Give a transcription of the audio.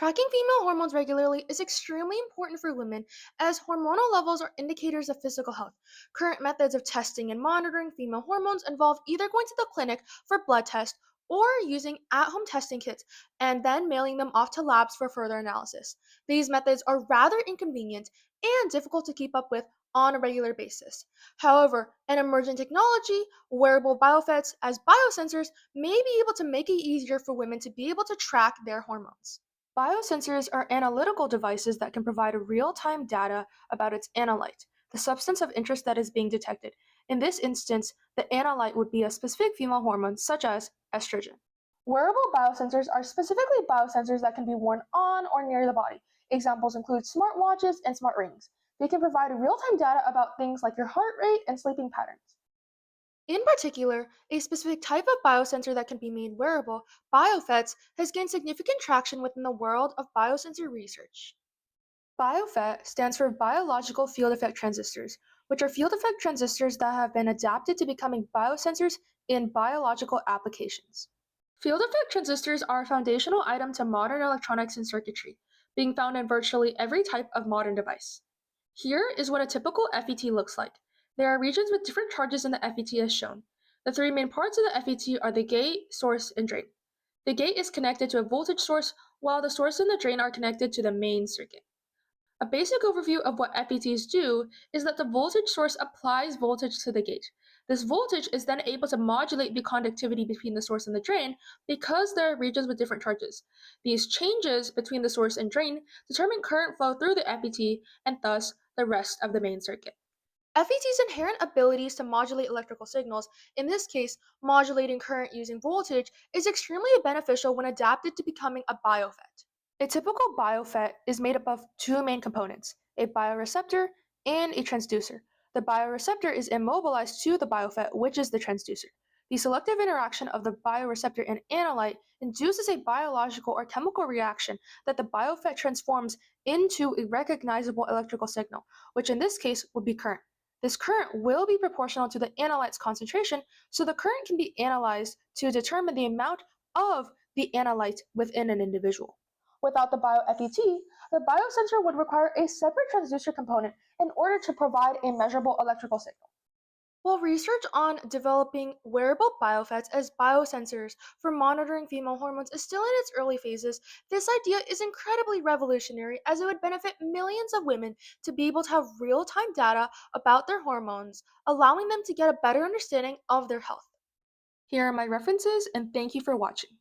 Tracking female hormones regularly is extremely important for women as hormonal levels are indicators of physical health. Current methods of testing and monitoring female hormones involve either going to the clinic for blood tests or using at home testing kits and then mailing them off to labs for further analysis. These methods are rather inconvenient and difficult to keep up with on a regular basis. However, an emerging technology, wearable biofets as biosensors, may be able to make it easier for women to be able to track their hormones. Biosensors are analytical devices that can provide real time data about its analyte, the substance of interest that is being detected. In this instance, the analyte would be a specific female hormone, such as estrogen. Wearable biosensors are specifically biosensors that can be worn on or near the body. Examples include smartwatches and smart rings. They can provide real time data about things like your heart rate and sleeping patterns. In particular, a specific type of biosensor that can be made wearable, biofets, has gained significant traction within the world of biosensor research. BioFET stands for Biological Field Effect Transistors, which are field effect transistors that have been adapted to becoming biosensors in biological applications. Field effect transistors are a foundational item to modern electronics and circuitry, being found in virtually every type of modern device. Here is what a typical FET looks like. There are regions with different charges in the FET as shown. The three main parts of the FET are the gate, source, and drain. The gate is connected to a voltage source, while the source and the drain are connected to the main circuit. A basic overview of what FETs do is that the voltage source applies voltage to the gate. This voltage is then able to modulate the conductivity between the source and the drain because there are regions with different charges. These changes between the source and drain determine current flow through the FET and thus the rest of the main circuit. FET's inherent abilities to modulate electrical signals, in this case, modulating current using voltage, is extremely beneficial when adapted to becoming a biofet. A typical biofet is made up of two main components, a bioreceptor and a transducer. The bioreceptor is immobilized to the biofet, which is the transducer. The selective interaction of the bioreceptor and analyte induces a biological or chemical reaction that the biofet transforms into a recognizable electrical signal, which in this case would be current. This current will be proportional to the analyte's concentration, so the current can be analyzed to determine the amount of the analyte within an individual. Without the BioFET, the biosensor would require a separate transducer component in order to provide a measurable electrical signal. While research on developing wearable biofets as biosensors for monitoring female hormones is still in its early phases, this idea is incredibly revolutionary as it would benefit millions of women to be able to have real time data about their hormones, allowing them to get a better understanding of their health. Here are my references, and thank you for watching.